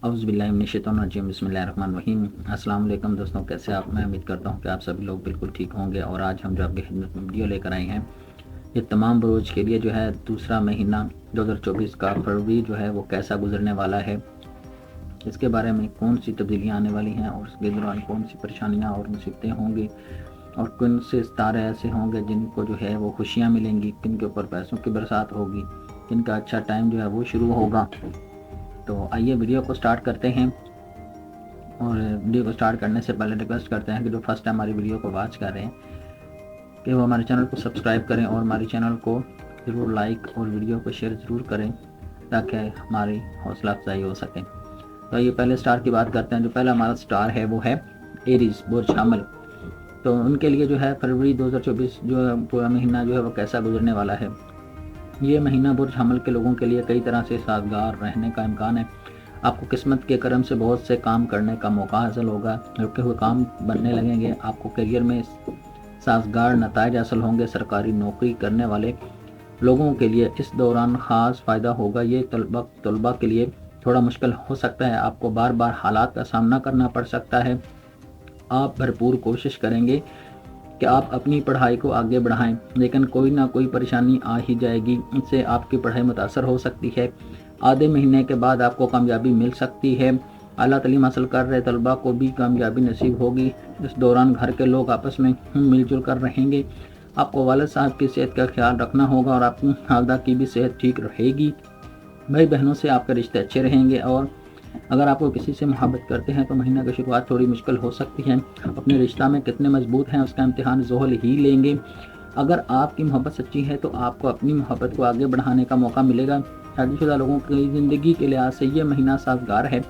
اعوذ باللہ من الشیطان الرجیم، بسم اللہ الرحمن الرحیم۔ السلام علیکم دوستوں، کیسے آپ؟ میں امید کرتا ہوں کہ آپ سبھی لوگ بالکل ٹھیک ہوں گے۔ اور آج ہم جو آپ کی خدمت میں ویڈیو لے کر آئے ہیں، یہ تمام بروج کے لیے جو ہے دوسرا مہینہ 2024 کا فروری جو ہے وہ کیسا گزرنے والا ہے، اس کے بارے میں کون سی تبدیلیاں آنے والی ہیں اور اس کے دوران کون سی پریشانیاں اور مصیبتیں ہوں گی، اور کون سے ستارے ایسے ہوں گے جن کو جو ہے وہ خوشیاں ملیں گی، کن کے اوپر پیسوں کی برسات ہوگی، کن کا اچھا ٹائم جو ہے وہ شروع ہوگا۔ تو آئیے ویڈیو کو سٹارٹ کرتے ہیں۔ اور ویڈیو کو سٹارٹ کرنے سے پہلے ریکویسٹ کرتے ہیں کہ جو فرسٹ ٹائم ہماری ویڈیو کو واچ کر رہے ہیں کہ وہ ہمارے چینل کو سبسکرائب کریں اور ہمارے چینل کو ضرور لائک اور ویڈیو کو شیئر ضرور کریں تاکہ ہماری حوصلہ افزائی ہو سکے۔ تو یہ پہلے سٹار کی بات کرتے ہیں۔ جو پہلا ہمارا سٹار ہے وہ ہے ایریز، برج حمل۔ تو ان کے لیے جو ہے فروری 2024 جو ہے پورا مہینہ جو ہے وہ کیسا گزرنے والا ہے۔ یہ مہینہ برج حمل کے لوگوں کے لیے کئی طرح سے سازگار رہنے کا امکان ہے۔ آپ کو قسمت کے کرم سے بہت سے کام کرنے کا موقع حاصل ہوگا، رکے ہوئے کام بننے لگیں گے۔ آپ کو کیریئر میں سازگار نتائج حاصل ہوں گے۔ سرکاری نوکری کرنے والے لوگوں کے لیے اس دوران خاص فائدہ ہوگا۔ یہ طلباء کے لیے تھوڑا مشکل ہو سکتا ہے، آپ کو بار بار حالات کا سامنا کرنا پڑ سکتا ہے۔ آپ بھرپور کوشش کریں گے کہ آپ اپنی پڑھائی کو آگے بڑھائیں، لیکن کوئی نہ کوئی پریشانی آ ہی جائے گی، اس سے آپ کی پڑھائی متاثر ہو سکتی ہے۔ آدھے مہینے کے بعد آپ کو کامیابی مل سکتی ہے۔ اعلیٰ تعلیم حاصل کر رہے طلباء کو بھی کامیابی نصیب ہوگی۔ اس دوران گھر کے لوگ آپس میں مل جل کر رہیں گے۔ آپ کو والد صاحب کی صحت کا خیال رکھنا ہوگا اور آپ کی والدہ کی بھی صحت ٹھیک رہے گی۔ بھائی بہنوں سے آپ کے رشتے اچھے رہیں گے، اور اگر آپ کو کسی سے محبت کرتے ہیں تو مہینہ کی شروعات تھوڑی مشکل ہو سکتی ہے۔ اپنے رشتہ میں کتنے مضبوط ہیں اس کا امتحان زحل ہی لیں گے۔ اگر آپ کی محبت سچی ہے تو آپ کو اپنی محبت کو آگے بڑھانے کا موقع ملے گا۔ شادی شدہ لوگوں کی زندگی کے لحاظ سے یہ مہینہ سازگار ہے۔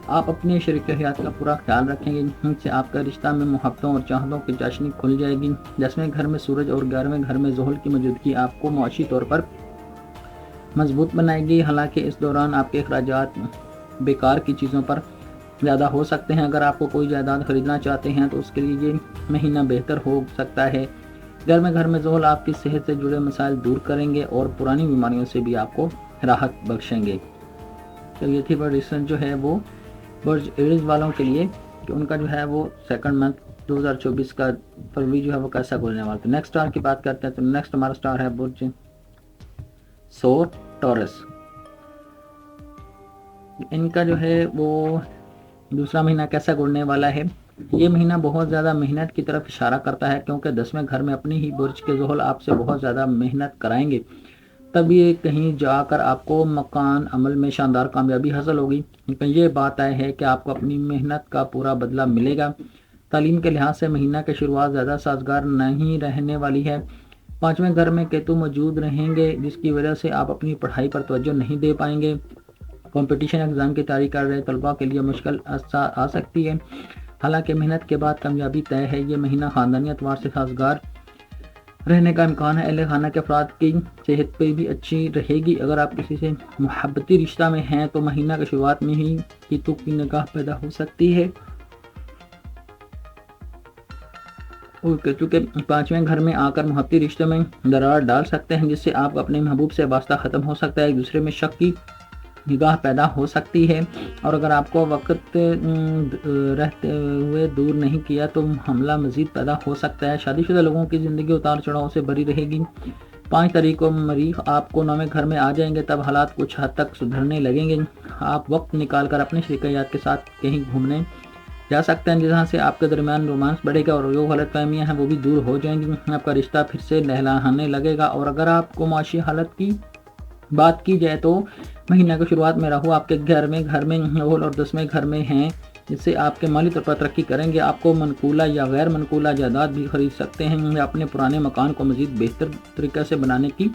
آپ اپنے شریک حیات کا پورا خیال رکھیں گے، ان سے آپ کا رشتہ میں محبتوں اور چاہتوں کی چاشنی کھل جائے گی۔ 10ویں گھر میں سورج اور 11ویں گھر میں زحل کی موجودگی آپ کو معاشی طور پر مضبوط بنائے گی۔ حالانکہ اس دوران آپ کے اخراجات بیکار کی چیزوں پر زیادہ ہو سکتے ہیں۔ اگر آپ کو کوئی جائیداد خریدنا چاہتے ہیں تو اس کے لیے یہ مہینہ بہتر ہو سکتا ہے۔ 11ویں گھر میں زحل آپ کی صحت سے جڑے مسائل دور کریں گے اور پرانی بیماریوں سے بھی آپ کو راحت بخشیں گے۔ تو یہ تھی پریڈکشن جو ہے وہ برج ایریز والوں کے لیے کہ ان کا جو ہے وہ سیکنڈ منتھ 2024 کا فروری جو ہے وہ کیسا گزرنے والا ہے۔ نیکسٹ سٹار کی بات کرتے ہیں تو نیکسٹ ہمارا سٹار ہے برج سور ٹورس۔ ان کا جو ہے وہ دوسرا مہینہ کیسا گزرنے والا ہے۔ یہ مہینہ بہت زیادہ محنت کی طرف اشارہ کرتا ہے، کیونکہ 10ویں گھر میں اپنی ہی برج کے زحل آپ سے بہت زیادہ محنت کرائیں گے، تب یہ کہیں جا کر آپ کو مکان عمل میں شاندار کامیابی حاصل ہوگی۔ لیکن یہ بات طے ہے کہ آپ کو اپنی محنت کا پورا بدلہ ملے گا۔ تعلیم کے لحاظ سے مہینہ کی شروعات زیادہ سازگار نہیں رہنے والی ہے۔ 5ویں گھر میں کیتو موجود رہیں گے، جس کی وجہ سے آپ اپنی پڑھائی پر توجہ نہیں دے پائیں گے۔ کمپٹیشن ایگزام کی تیاری کر رہے طلباء کے لیے مشکل آ سکتی ہے، حالانکہ محنت کے بعد کامیابی طے ہے۔ یہ مہینہ خاندانی اعتبار سے سازگار رہنے کا امکان ہے۔ اہل خانہ کے افراد کی صحت پہ بھی اچھی رہے گی۔ اگر آپ کسی سے محبتی رشتہ میں ہیں تو مہینہ کی شروعات میں ہی کیتو کی نگاہ پیدا ہو سکتی ہے، اور کیتو کے 5ویں گھر میں آ کر محبتی رشتے میں درار ڈال سکتے ہیں، جس سے آپ اپنے محبوب سے واسطہ ختم ہو سکتا ہے۔ ایک دوسرے میں شک کی نگاہ پیدا ہو سکتی ہے، اور اگر آپ کو وقت رہتے ہوئے دور نہیں کیا تو حملہ مزید پیدا ہو سکتا ہے۔ شادی شدہ لوگوں کی زندگی اتار چڑھاؤ سے بھری رہے گی۔ 5 تاریخ کو مریخ آپ کو 9ویں گھر میں آ جائیں گے، تب حالات کچھ حد تک سدھرنے لگیں گے۔ آپ وقت نکال کر اپنے شریک حیات کے ساتھ کہیں گھومنے جا سکتے ہیں، جہاں سے آپ کے درمیان رومانس بڑھے گا اور جو غلط فہمیاں ہیں وہ بھی دور ہو جائیں گی۔ آپ کا رشتہ پھر سے لہلانے لگے گا۔ اور اگر آپ کو معاشی حالت کی بات کی جائے تو مہینہ کی شروعات میں راہو آپ کے 11ویں گھر میں زحل اور 10ویں گھر میں ہیں، جس سے آپ کے مالی طور پر ترقی کریں گے۔ آپ کو منقولہ یا غیر منقولہ جائیداد بھی خرید سکتے ہیں، یا اپنے پرانے مکان کو مزید بہتر طریقے سے بنانے کی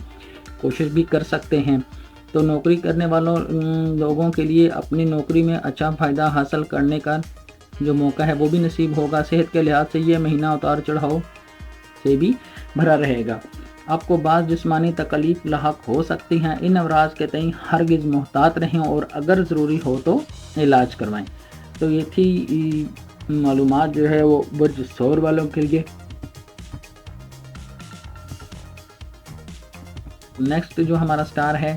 کوشش بھی کر سکتے ہیں۔ تو نوکری کرنے والوں لوگوں کے لیے اپنی نوکری میں اچھا فائدہ حاصل کرنے کا جو موقع ہے وہ بھی نصیب ہوگا۔ صحت کے لحاظ سے یہ مہینہ اتار چڑھاؤ سے بھی بھرا رہے گا۔ آپ کو بعض جسمانی تکلیف لاحق ہو سکتی ہیں، ان امراض کے تئیں ہرگز محتاط رہیں اور اگر ضروری ہو تو علاج کروائیں۔ تو یہ تھی معلومات جو ہے وہ برج ثور والوں کے لیے۔ نیکسٹ جو ہمارا سٹار ہے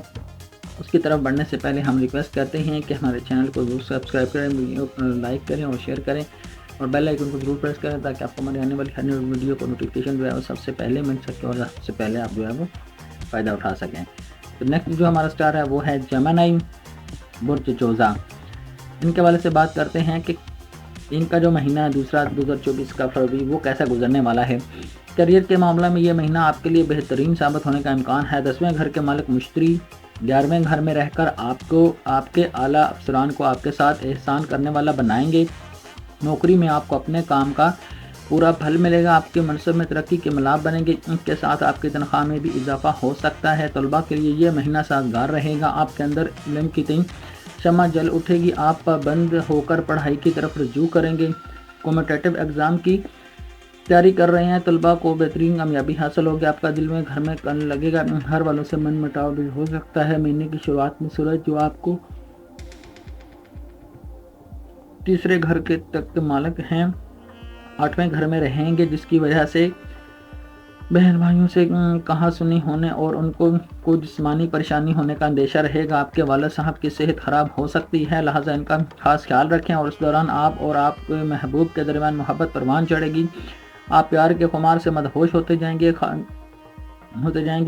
اس کی طرف بڑھنے سے پہلے ہم ریکویسٹ کرتے ہیں کہ ہمارے چینل کو ضرور سبسکرائب کریں، ویڈیو لائک کریں اور شیئر کریں اور بیل آئیکن کو ضرور پریس کریں تاکہ آپ کو ہماری آنے والی ہر ویڈیو کو نوٹیفیکیشن جو ہے وہ سب سے پہلے مل سکے اور سب سے پہلے آپ جو ہے وہ فائدہ اٹھا سکیں۔ تو نیکسٹ جو ہمارا سٹار ہے وہ ہے جیمنائی برج جوزا۔ ان کے حوالے سے بات کرتے ہیں کہ ان کا جو مہینہ ہے دوسرا 2024 کا فروری وہ کیسا گزرنے والا ہے۔ کیریئر کے معاملہ میں یہ مہینہ آپ کے لیے بہترین ثابت ہونے کا امکان ہے۔ 10ویں گھر کے مالک مشتری 11ویں گھر میں رہ کر آپ کے اعلیٰ افسران کو آپ کے ساتھ احسان کرنے والا بنائیں گے۔ نوکری میں آپ کو اپنے کام کا پورا پھل ملے گا، آپ کے منصب میں ترقی کے ملاب بنیں گے، ان کے ساتھ آپ کی تنخواہ میں بھی اضافہ ہو سکتا ہے۔ طلباء کے لیے یہ مہینہ سازگار رہے گا، آپ کے اندر علم کی تئیں شمع جل اٹھے گی، آپ پابند ہو کر پڑھائی کی طرف رجوع کریں گے۔ کمپٹیٹیو ایگزام کی تیاری کر رہے ہیں طلباء کو بہترین کامیابی حاصل ہوگی، آپ کا دل میں گھر میں کرنے لگے گا، گھر والوں سے من مٹاؤ بھی ہو سکتا ہے۔ مہینے کی شروعات میں سورج جو آپ کو تیسرے گھر کے تک مالک ہیں 8ویں گھر میں رہیں گے، جس کی وجہ سے بہن بھائیوں سے کہا سنی ہونے اور ان کو کوئی جسمانی پریشانی ہونے کا اندیشہ رہے گا۔ آپ کے والد صاحب کی صحت خراب ہو سکتی ہے، لہٰذا ان کا خاص خیال رکھیں اور اس دوران آپ اور آپ کے محبوب کے درمیان محبت پروان چڑھے گی، آپ پیار کے خمار سے مدہوش ہوتے جائیں گے،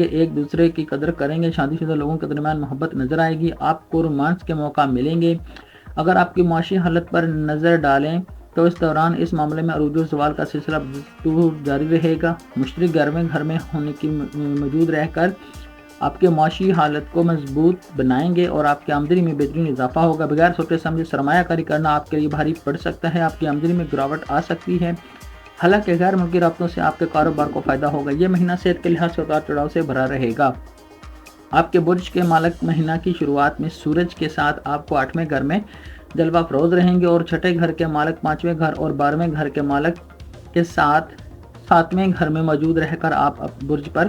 ایک دوسرے کی قدر کریں گے، شادی شدہ لوگوں کے درمیان محبت نظر آئے گی، آپ کو رومانس کے موقع ملیں گے۔ اگر آپ کی معاشی حالت پر نظر ڈالیں تو اس دوران اس معاملے میں عروج و زوال کا سلسلہ جاری رہے گا۔ مشتری 11ویں گھر میں ہونے کی موجود رہ کر آپ کے معاشی حالت کو مضبوط بنائیں گے اور آپ کی آمدنی میں بہترین اضافہ ہوگا۔ بغیر سوچے سمجھے سرمایہ کاری کرنا آپ کے لیے بھاری پڑ سکتا ہے، آپ کی آمدنی میں گراوٹ آ سکتی ہے، حالانکہ غیر ملکی رابطوں سے آپ کے کاروبار کو فائدہ ہوگا۔ یہ مہینہ صحت کے لحاظ سے اتار چڑھاؤ سے بھرا رہے گا۔ آپ کے برج کے مالک مہینہ کی شروعات میں سورج کے ساتھ آپ کو 8ویں گھر میں جلوہ فروز رہیں گے اور 6ٹھے گھر کے مالک 5ویں گھر اور 12ویں گھر کے مالک کے ساتھ 7ویں گھر میں موجود رہ کر آپ برج پر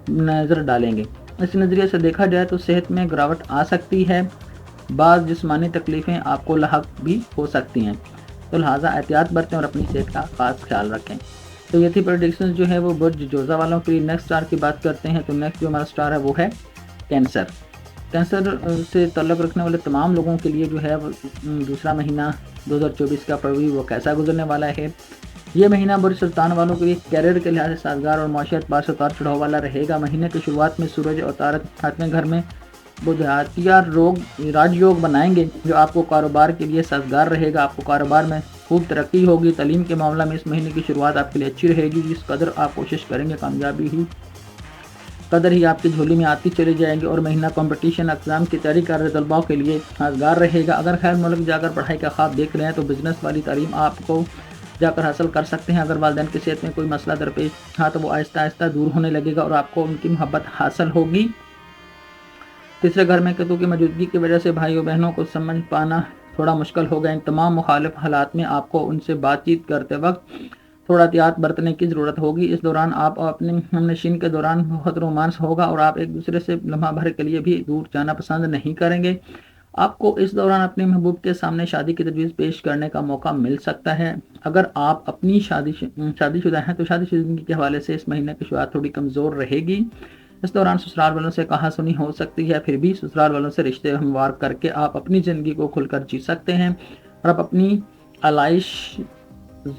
نظر ڈالیں گے۔ اس نظریے سے دیکھا جائے تو صحت میں گراوٹ آ سکتی ہے، بعض جسمانی تکلیفیں آپ کو لاحق بھی ہو سکتی ہیں، تو لہٰذا احتیاط برتیں اور اپنی صحت کا خاص خیال رکھیں۔ تو یہ تھی پریڈکشن جو ہے وہ برج جوزا والوں کے لیے۔ نیکسٹ سٹار کی بات کرتے ہیں تو نیکسٹ جو ہمارا سٹار ہے وہ ہے کینسر۔ کینسر سے تعلق رکھنے والے تمام لوگوں کے لیے جو ہے وہ دوسرا مہینہ 2024 کا فروری وہ کیسا گزرنے والا ہے۔ یہ مہینہ برج سرطان والوں کے لیے کیریئر کے لحاظ سے سازگار اور معاشیت پار سے اتار چڑھاؤ والا رہے گا۔ مہینے کی شروعات میں سورج اور تارک 8ویں گھر میں بدھاتیہ راج یوگ بنائیں گے جو آپ کو کاروبار کے لیے سازگار رہے گا، آپ کو کاروبار میں خوب ترقی ہوگی۔ تعلیم کے معاملہ میں اس مہینے کی شروعات آپ کے لیے اچھی رہے گی، جس قدر آپ کوشش کریں گے کامیابی قدر ہی آپ کی جھولی میں آتی چلی جائیں گے، اور مہینہ کمپٹیشن ایگزام کی تیاری کر رہے طلباء کے لیے سازگار رہے گا۔ اگر خیر ملک جا کر پڑھائی کا خواب دیکھ رہے ہیں تو بزنس والی تعلیم آپ کو جا کر حاصل کر سکتے ہیں۔ اگر والدین کی صحت میں کوئی مسئلہ درپیش تھا تو وہ آہستہ آہستہ دور ہونے لگے گا اور آپ کو ان کی محبت حاصل ہوگی۔ تیسرے گھر میں کیتو کی موجودگی کی وجہ سے بھائیوں بہنوں کو سمجھ پانا تھوڑا مشکل ہوگا۔ ان تمام مخالف حالات میں آپ کو ان سے بات چیت کرتے وقت تھوڑا احتیاط برتنے کی ضرورت ہوگی۔ اس دوران آپ اپنے ہم نشین کے دوران بہت رومانس ہوگا اور آپ ایک دوسرے سے لمحہ بھر کے لیے بھی دور جانا پسند نہیں کریں گے۔ آپ کو اس دوران اپنے محبوب کے سامنے شادی کی تجویز پیش کرنے کا موقع مل سکتا ہے۔ اگر آپ اپنی شادی شدہ ہیں تو شادی شدگی کے حوالے سے اس مہینے کی شروعات تھوڑی کمزور رہے گی۔ اس دوران سسرال والوں سے کہا سنی ہو سکتی ہے، پھر بھی سسرال والوں سے رشتے ہموار کر کے آپ اپنی زندگی کو کھل کر جی سکتے ہیں اور آپ اپنی آلائش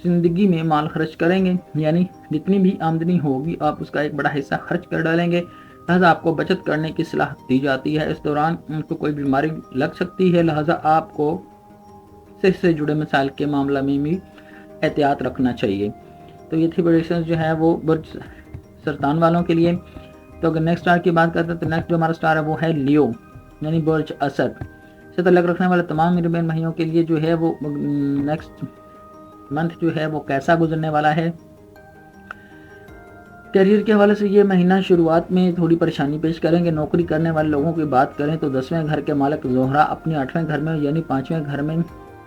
زندگی میں مال خرچ کریں گے، یعنی جتنی بھی آمدنی ہوگی آپ اس کا ایک بڑا حصہ خرچ کر ڈالیں گے، لہٰذا آپ کو بچت کرنے کی صلاح دی جاتی ہے۔ اس دوران ان کو کوئی بیماری لگ سکتی ہے، لہٰذا آپ کو صحت سے جڑے مسائل کے معاملہ میں بھی احتیاط رکھنا چاہیے۔ تو یہ تھی پریڈکشن جو ہے وہ برج سرطان والوں کے لیے۔ تو اگر نیکسٹ سٹار کی بات کرتے ہیں تو نیکسٹ جو ہمارا سٹار ہے وہ ہے لیو یعنی برج اسد سے تعلق رکھنے والے تمام میرے بہن بھائیوں کے لیے جو ہے وہ نیکسٹ منتھ جو ہے وہ کیسا گزرنے والا ہے۔ کیریئر کے حوالے سے یہ مہینہ شروعات میں تھوڑی پریشانی پیش کریں گے۔ نوکری کرنے والے لوگوں کی بات کریں تو 10ویں گھر کے مالک زہرہ اپنے 8ویں گھر میں یعنی 5ویں گھر میں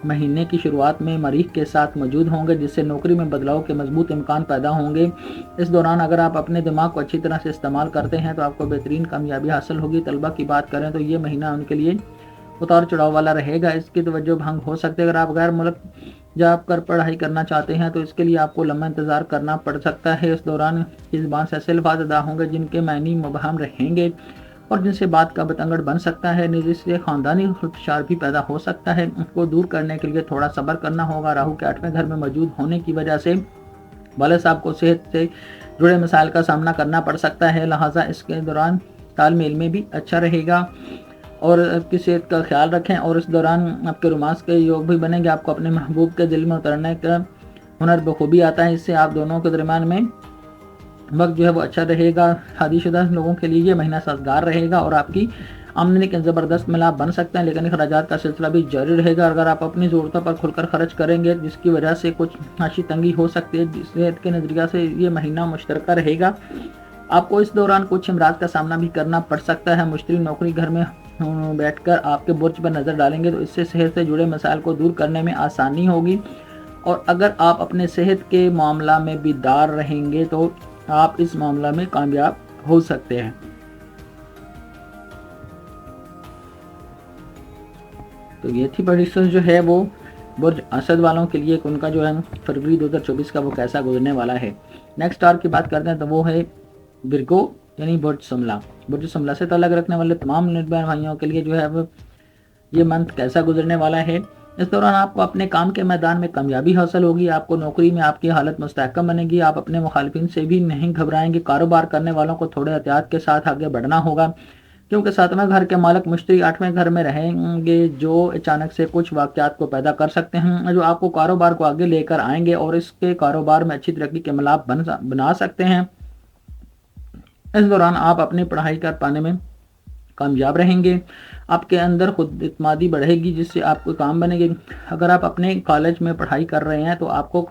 مہینے کی شروعات میں مریخ کے ساتھ موجود ہوں گے، جس سے نوکری میں بدلاؤ کے مضبوط امکان پیدا ہوں گے۔ اس دوران اگر آپ اپنے دماغ کو اچھی طرح سے استعمال کرتے ہیں تو آپ کو بہترین کامیابی حاصل ہوگی۔ طلبہ کی بات کریں تو یہ مہینہ ان کے لیے اتار چڑھاؤ والا رہے گا، اس کی توجہ بھنگ ہو سکتے۔ اگر آپ غیر ملک جا کر پڑھائی کرنا چاہتے ہیں تو اس کے لیے آپ کو لمبا انتظار کرنا پڑ سکتا ہے۔ اس دوران اس زبان سے ایسے الفاظ ادا ہوں گے جن کے معنی مبہم رہیں گے اور جن سے بات کا بتنگڑ بن سکتا ہے، جس سے خاندانی خدشار بھی پیدا ہو سکتا ہے، اس کو دور کرنے کے لیے تھوڑا صبر کرنا ہوگا۔ راہو کے 8ویں گھر میں موجود ہونے کی وجہ سے والد صاحب کو صحت سے جڑے مسائل کا سامنا کرنا پڑ سکتا ہے، لہٰذا اس کے دوران تال میل میں بھی اچھا رہے گا اور آپ کی صحت کا خیال رکھیں، اور اس دوران آپ کے رومانس کے یوگ بھی بنیں گے۔ آپ کو اپنے محبوب کے دل میں اترنے کا ہنر بخوبی آتا ہے، اس سے آپ دونوں کے درمیان میں وقت جو ہے وہ اچھا رہے گا۔ شادی شدہ لوگوں کے لیے یہ مہینہ سازگار رہے گا اور آپ کی آمدنی کے زبردست ملاپ بن سکتے ہیں، لیکن اخراجات کا سلسلہ بھی جاری رہے گا۔ اگر آپ اپنی ضرورتوں پر کھل کر خرچ کریں گے جس کی وجہ سے کچھ معاشی تنگی ہو سکتی ہے، صحت کے نظریہ سے یہ مہینہ مشترکہ رہے گا۔ آپ کو اس دوران کچھ امراض کا سامنا بھی کرنا پڑ سکتا ہے۔ مشتری نوکری گھر میں بیٹھ کر آپ کے برج پر نظر ڈالیں گے تو اس سے صحت سے جڑے مسائل کو دور کرنے میں آسانی ہوگی، اور اگر آپ اپنے صحت کے معاملہ میں بیدار رہیں گے تو آپ اس معاملہ میں کامیاب ہو سکتے ہیں۔ تو یہ تھی پریڈکشن جو ہے وہ برج اسد والوں کے لیے، ان کا جو ہے فروری 2024 کا وہ کیسا گزرنے والا ہے۔ نیکسٹ اسٹار کی بات کرتے ہیں تو وہ ہے ورگو یعنی برج سملا۔ برج سملا سے تعلق رکھنے والے تمام نربھر بھائیوں کے لیے جو ہے وہ یہ منتھ کیسا گزرنے والا ہے۔ اس دوران آپ کو اپنے کام کے میدان میں کامیابی حاصل ہوگی، آپ کو نوکری میں آپ کی حالت مستحکم بنے گی، آپ اپنے مخالفین سے بھی نہیں گھبرائیں گے۔ کاروبار کرنے والوں کو تھوڑے احتیاط کے ساتھ آگے بڑھنا ہوگا، کیونکہ 7ویں گھر کے مالک مشتری 8ویں گھر میں رہیں گے، جو اچانک سے کچھ واقعات کو پیدا کر سکتے ہیں جو آپ کو کاروبار کو آگے لے کر آئیں گے اور اس کے کاروبار میں اچھی ترقی کے ملاپ بنا سکتے ہیں۔ اس دوران آپ اپنی پڑھائی کر پانے میں کامیاب رہیں گے، آپ کے اندر خود اعتمادی بڑھے گی جس سے آپ کو کام بنے گے۔ اگر آپ اپنے کالج میں پڑھائی کر رہے ہیں تو آپ کو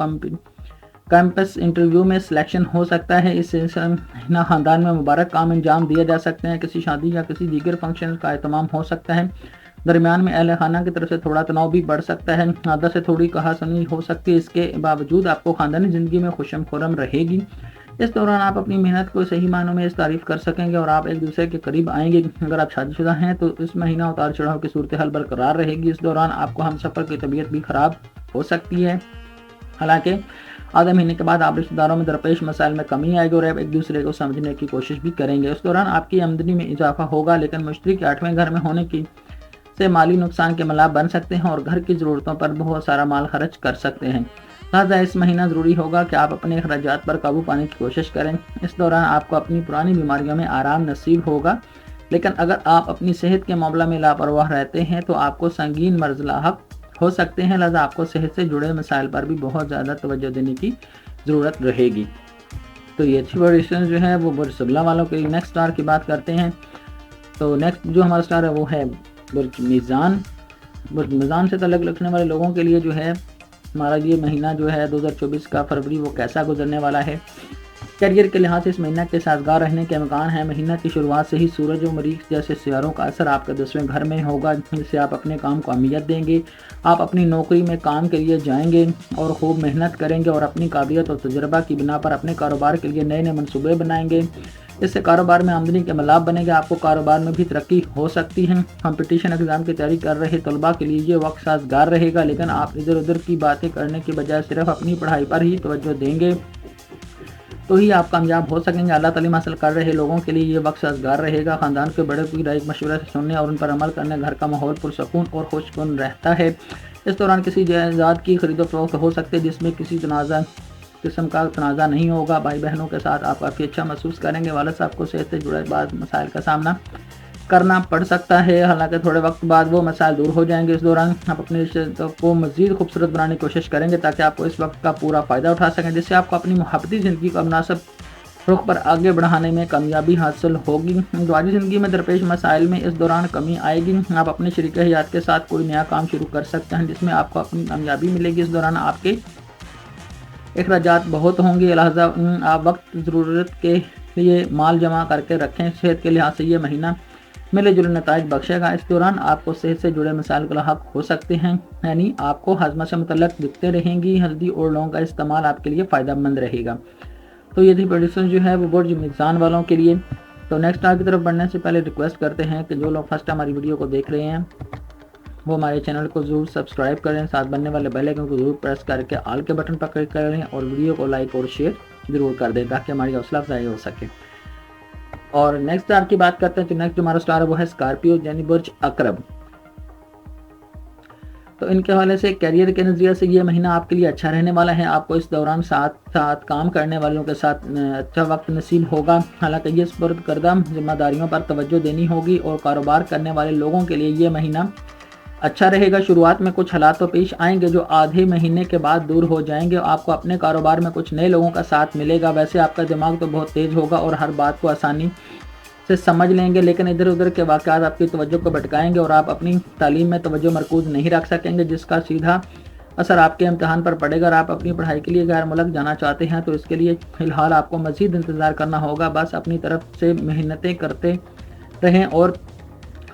کیمپس انٹرویو میں سلیکشن ہو سکتا ہے، اس سلسلہ خاندان میں مبارک کام انجام دیا جا سکتے ہیں، کسی شادی یا کسی دیگر فنکشن کا اہتمام ہو سکتا ہے۔ درمیان میں اہل خانہ کی طرف سے تھوڑا تناؤ بھی بڑھ سکتا ہے، عادت سے تھوڑی کہاسنی ہو سکتی ہے، اس کے باوجود آپ کو خاندانی زندگی میں خوشم خرم رہے گی۔ اس دوران آپ اپنی محنت کو صحیح معنوں میں اس تعریف کر سکیں گے اور آپ ایک دوسرے کے قریب آئیں گے۔ اگر آپ شادی شدہ ہیں تو اس مہینہ اتار چڑھاؤ کی صورتحال برقرار رہے گی، اس دوران آپ کو ہم سفر کی طبیعت بھی خراب ہو سکتی ہے، حالانکہ آدھے مہینے کے بعد آپ رشتہ داروں میں درپیش مسائل میں کمی آئے گی اور آپ ایک دوسرے کو سمجھنے کی کوشش بھی کریں گے۔ اس دوران آپ کی آمدنی میں اضافہ ہوگا، لیکن مشتری کے 8ویں گھر میں ہونے کی سے مالی نقصان کے ملاپ بن سکتے ہیں اور گھر کی ضرورتوں پر بہت سارا مال خرچ کر سکتے ہیں، لہٰذا اس مہینہ ضروری ہوگا کہ آپ اپنے اخراجات پر قابو پانے کی کوشش کریں۔ اس دوران آپ کو اپنی پرانی بیماریوں میں آرام نصیب ہوگا، لیکن اگر آپ اپنی صحت کے معاملہ میں لاپرواہ رہتے ہیں تو آپ کو سنگین مرض لاحق ہو سکتے ہیں، لہٰذا آپ کو صحت سے جڑے مسائل پر بھی بہت زیادہ توجہ دینے کی ضرورت رہے گی۔ تو یہ اچھی پریڈکشن جو ہے وہ برج سملا والوں کے لیے۔ نیکسٹ اسٹار کی بات کرتے ہیں تو نیکسٹ جو ہمارا اسٹار ہے وہ ہے برج میزان۔ برج میزان سے تعلق رکھنے والے لوگوں کے لیے جو ہے ہمارا یہ مہینہ جو ہے 2024 کا فروری وہ کیسا گزرنے والا ہے۔ کیریئر کے لحاظ سے اس مہینہ کے سازگار رہنے کے امکان ہیں۔ مہینہ کی شروعات سے ہی سورج و مریخ جیسے سیاروں کا اثر آپ کے 10ویں گھر میں ہوگا، جس سے آپ اپنے کام کو اہمیت دیں گے، آپ اپنی نوکری میں کام کے لیے جائیں گے اور خوب محنت کریں گے اور اپنی قابلیت اور تجربہ کی بنا پر اپنے کاروبار کے لیے نئے منصوبے بنائیں گے، اس سے کاروبار میں آمدنی کے ملاپ بنے گا، آپ کو کاروبار میں بھی ترقی ہو سکتی ہے۔ کمپٹیشن ایگزام کی تیاری کر رہے طلباء کے لیے یہ وقت سازگار رہے گا، لیکن آپ ادھر ادھر کی باتیں کرنے کے بجائے صرف اپنی پڑھائی پر ہی توجہ دیں گے تو ہی آپ کامیاب ہو سکیں گے۔ اعلیٰ تعلیم حاصل کر رہے لوگوں کے لیے یہ وقت سازگار رہے گا، خاندان کے بڑے کی رائے مشورہ سے سننے اور ان پر عمل کرنے گھر کا ماحول پرسکون اور خوش کن رہتا ہے۔ اس دوران کسی جائیداد کی خرید و فروخت ہو سکتے ہے جس میں کسی قسم کا تنازع نہیں ہوگا، بھائی بہنوں کے ساتھ آپ کافی اچھا محسوس کریں گے۔ والد صاحب کو صحت سے جڑے بعض مسائل کا سامنا کرنا پڑ سکتا ہے، حالانکہ تھوڑے وقت بعد وہ مسائل دور ہو جائیں گے۔ اس دوران آپ اپنے رشتے کو مزید خوبصورت بنانے کی کوشش کریں گے تاکہ آپ کو اس وقت کا پورا فائدہ اٹھا سکیں، جس سے آپ کو اپنی محبتی زندگی کا مناسب رخ پر آگے بڑھانے میں کامیابی حاصل ہوگی۔ ازدواجی زندگی میں درپیش مسائل میں اس دوران کمی آئے گی، آپ اپنے شریک حیات کے ساتھ کوئی نیا کام شروع کر سکتے ہیں جس میں آپ کو اپنی کامیابی ملے گی۔ اس دوران آپ کے اخراجات بہت ہوں گے، لہٰذا آپ وقت ضرورت کے لیے مال جمع کر کے رکھیں۔ صحت کے لحاظ سے یہ مہینہ ملے جلے نتائج بخشے گا۔ اس دوران آپ کو صحت سے جڑے مسائل کا لاحق ہو سکتے ہیں، یعنی آپ کو ہاضمہ سے متعلق دقتیں رہیں گی۔ ہلدی اور لونگ کا استعمال آپ کے لیے فائدہ مند رہے گا۔ تو یہ تھی پریڈکشن جو ہے وہ برج میزان والوں کے لیے۔ تو نیکسٹ اسٹار کی طرف بڑھنے سے پہلے ریکویسٹ کرتے ہیں کہ جو لوگ فرسٹ ہماری ویڈیو کو دیکھ رہے ہیں وہ ہمارے چینل کو ضرور سبسکرائب کریں، ساتھ بننے والے بیل آئکن کو ضرور پریس کر کے آل کے بٹن پر کلک کریں اور ویڈیو کو لائک اور شیئر ضرور کر دیں تاکہ ہماری حوصلہ افزائی ہو سکے۔ اور نیکسٹ اسٹار کی بات کرتے ہیں تو نیکسٹ ہمارا اسٹار ہے وہ ہے اسکارپیو یعنی برج عقرب. تو ان کے حوالے سے کیریئر کے نظریے سے یہ مہینہ آپ کے لیے اچھا رہنے والا ہے. آپ کو اس دوران ساتھ کام کرنے والوں کے ساتھ اچھا وقت نصیب ہوگا. حالانکہ یہ سپرد کردہ ذمہ داریوں پر توجہ دینی ہوگی اور کاروبار کرنے والے لوگوں کے لیے یہ مہینہ اچھا رہے گا. شروعات میں کچھ حالات تو پیش آئیں گے جو آدھے مہینے کے بعد دور ہو جائیں گے. آپ کو اپنے کاروبار میں کچھ نئے لوگوں کا ساتھ ملے گا. ویسے آپ کا دماغ تو بہت تیز ہوگا اور ہر بات کو آسانی سے سمجھ لیں گے، لیکن ادھر ادھر کے واقعات آپ کی توجہ کو بھٹکائیں گے اور آپ اپنی تعلیم میں توجہ مرکوز نہیں رکھ سکیں گے، جس کا سیدھا اثر آپ کے امتحان پر پڑے گا. اور آپ اپنی پڑھائی کے لیے غیر ملک جانا چاہتے ہیں تو اس کے لیے فی الحال آپ کو مزید انتظار کرنا ہوگا. بس اپنی طرف سے محنتیں کرتے رہیں اور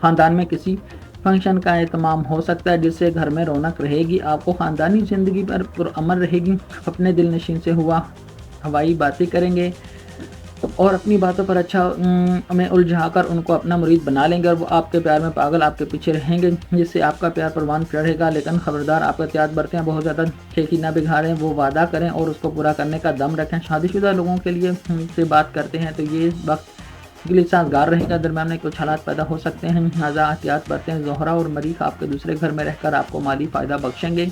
خاندان میں کسی فنکشن کا اہتمام ہو سکتا ہے جس سے گھر میں رونق رہے گی. آپ کو خاندانی زندگی پر پرامن رہے گی. اپنے دل نشین سے ہوائی باتیں کریں گے اور اپنی باتوں پر اچھا میں الجھا کر ان کو اپنا مرید بنا لیں گے اور وہ آپ کے پیار میں پاگل آپ کے پیچھے رہیں گے، جس سے آپ کا پیار پروان چڑھے گا. لیکن خبردار، آپ احتیاط برتیں، بہت زیادہ کھیکی نہ بگاڑیں. وہ وعدہ کریں اور اس کو پورا کرنے کا دم رکھیں. شادی شدہ لوگوں کے لیے سے بات کرتے ہیں تو یہ وقت کے لیے سازگار رہے گا. درمیان میں کچھ حالات پیدا ہو سکتے ہیں، لہٰذا احتیاط برتیں. زہرہ اور مریخ آپ کے دوسرے گھر میں رہ کر آپ کو مالی فائدہ بخشیں گے.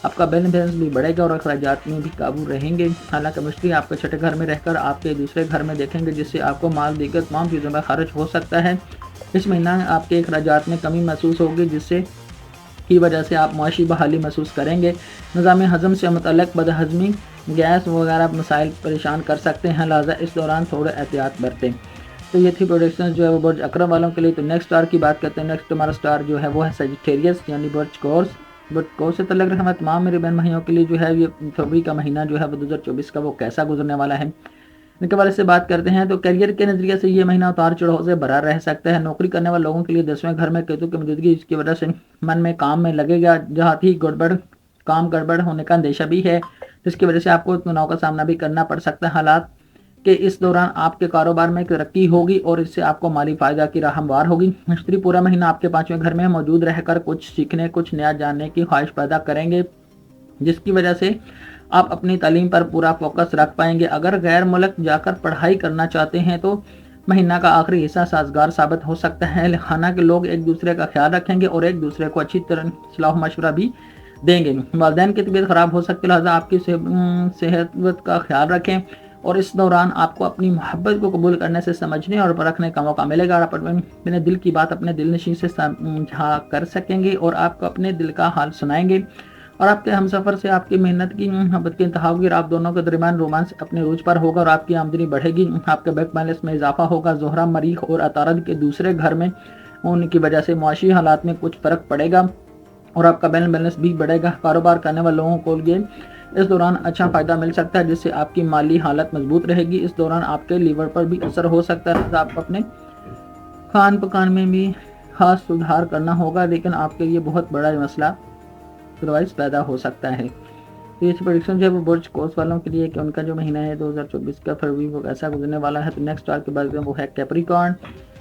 آپ کا بیلنس بھی بڑھے گا اور اخراجات میں بھی قابو رہیں گے. حالانکہ مشتری آپ کے چھٹے گھر میں رہ کر آپ کے دوسرے گھر میں دیکھیں گے، جس سے آپ کو مال دیگر تمام چیزوں میں خرچ ہو سکتا ہے. اس مہینہ آپ کے اخراجات میں کمی محسوس ہوگی، جس سے کی وجہ سے آپ معاشی بحالی محسوس کریں گے. نظام ہضم سے متعلق بدہضمی، گیس وغیرہ مسائل پریشان کر سکتے ہیں، لہٰذا اس دوران تھوڑے احتیاط برتیں. تو یہ تھی پروڈکشن جو ہے وہ برج عقرب والوں کے لیے. تو نیکسٹ اسٹار کی بات کرتے ہیں. نیکسٹ ہمارا اسٹار جو ہے وہ ہے سیجیٹیریس یعنی برج قوس سے تعلق رکھنے والے تمام میرے بہن بھائیوں کے لیے جو ہے یہ فروری کا مہینہ جو ہے وہ 2024 کا وہ کیسا گزرنے والا ہے. ان کے بارے سے بات کرتے ہیں تو کیریئر کے نظریے سے یہ مہینہ اتار چڑھاؤ سے بھرا رہ سکتا ہے. نوکری کرنے والے لوگوں کے لیے 10ویں گھر میں کیتو کی موجودگی، اس کی وجہ سے من میں کام میں لگے گا، جہاں ہی گڑبڑ ہونے کا اندیشہ بھی ہے، جس کی وجہ سے آپ کو تناؤ کا سامنا بھی کرنا پڑ سکتا ہے. حالات کہ اس دوران آپ کے کاروبار میں ترقی ہوگی اور اس سے آپ کو مالی فائدہ کی راہ ہموار ہوگی. مشتری پورا مہینہ آپ کے 5ویں گھر میں موجود رہ کر کچھ سیکھنے، کچھ نیا جاننے کی خواہش پیدا کریں گے، جس کی وجہ سے آپ اپنی تعلیم پر پورا فوکس رکھ پائیں گے. اگر غیر ملک جا کر پڑھائی کرنا چاہتے ہیں تو مہینہ کا آخری حصہ سازگار ثابت ہو سکتا ہے. خانہ کے لوگ ایک دوسرے کا خیال رکھیں گے اور ایک دوسرے کو اچھی طرح صلاح مشورہ بھی دیں گے. والدین کی طبیعت خراب ہو سکتی ہے، لہٰذا آپ کی صحت کا خیال رکھیں اور اس دوران آپ کو اپنی محبت کو قبول کرنے سے سمجھنے اور پرکھنے کا موقع ملے گا. اور اپنے دل کی بات اپنے دل نشین سے سمجھا کر سکیں گے اور آپ کو اپنے دل کا حال سنائیں گے. اور آپ کے ہمسفر سے آپ کی محنت کی محبت کی انتہا ہوگی اور آپ دونوں کے درمیان رومانس اپنے عروج پر ہوگا اور آپ کی آمدنی بڑھے گی. آپ کے بینک بیلنس میں اضافہ ہوگا. زہرہ، مریخ اور عطارد کے دوسرے گھر میں ہونے کی وجہ سے معاشی حالات میں کچھ فرق پڑے گا اور آپ کا بیلنس بھی بڑھے گا. کاروبار کرنے والے لوگوں کو لیے اس دوران اچھا فائدہ مل سکتا ہے، جس سے آپ کی مالی حالت مضبوط رہے گی. اس دوران آپ کے لیور پر بھی اثر ہو سکتا ہے، آپ اپنے کھان پکان میں بھی خاص سدھار کرنا ہوگا، لیکن آپ کے لیے بہت بڑا مسئلہ پیدا ہو سکتا ہے. تو یہ پریڈکشن جو ہے وہ برج قوس والوں کے لیے کہ ان کا جو مہینہ ہے 2024 کا فروری وہ کیسا گزرنے والا ہے. تو نیکسٹ اسٹار کے بعد وہ ہے کیپریکارن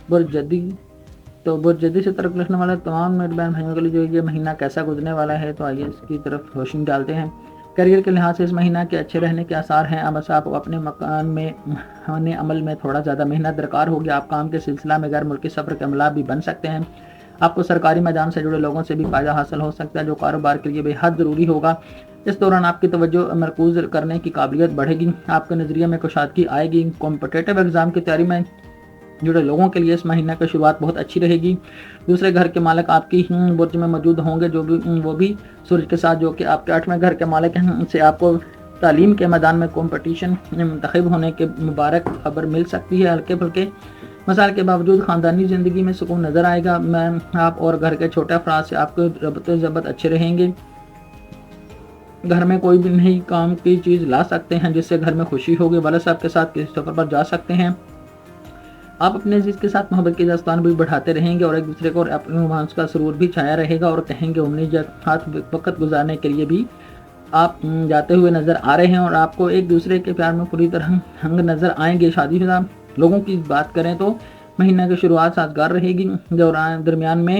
برج جدی. تو برج جدی سے تعلق رکھنے والے تمام میرے بہن بھائیوں کے لیے جو یہ مہینہ کیسا گزرنے والا ہے، تو آئیے اس کی طرف روشنی ڈالتے ہیں. کیریئر کے لحاظ سے اس مہینہ کے اچھے رہنے کے آثار ہیں. اب آپ اپنے مکان میں عمل میں تھوڑا زیادہ محنت درکار ہوگی. آپ کام کے سلسلہ میں غیر ملکی سفر کے عملہ بھی بن سکتے ہیں. آپ کو سرکاری میدان سے جڑے لوگوں سے بھی فائدہ حاصل ہو سکتا ہے، جو کاروبار کے لیے بے حد ضروری ہوگا. اس دوران آپ کی توجہ مرکوز کرنے کی قابلیت بڑھے گی. آپ کے نظریے میں کشادگی آئے گی. کمپٹیٹیو ایگزام کی تیاری میں جڑے لوگوں کے لیے اس مہینہ کی شروعات بہت اچھی رہے گی. دوسرے گھر کے مالک آپ کی برج میں موجود ہوں گے، وہ بھی سورج کے ساتھ، جو کہ آپ کے 8ویں گھر کے مالک ہیں. ان سے آپ کو تعلیم کے میدان میں کمپٹیشن میں منتخب ہونے کے مبارک خبر مل سکتی ہے. ہلکے پھلکے مسائل کے باوجود خاندانی زندگی میں سکون نظر آئے گا. آپ اور گھر کے چھوٹے افراد سے آپ کے ربط ضبط اچھے رہیں گے. گھر میں کوئی بھی نئی کام کی چیز لا سکتے ہیں جس سے گھر میں خوشی ہوگی. والد صاحب کے ساتھ کسی سفر پر جا سکتے ہیں. آپ اپنے عزیز کے ساتھ محبت کی داستان بھی بڑھاتے رہیں گے اور ایک دوسرے کو اور اپنے رومانس کا سرور بھی چھایا رہے گا. اور کہیں گے امنی ہاتھ وقت گزارنے کے لیے بھی آپ جاتے ہوئے نظر آ رہے ہیں اور آپ کو ایک دوسرے کے پیار میں پوری طرح ہنگ نظر آئیں گے. شادی شدہ لوگوں کی بات کریں تو مہینہ کی شروعات سازگار رہے گی. درمیان میں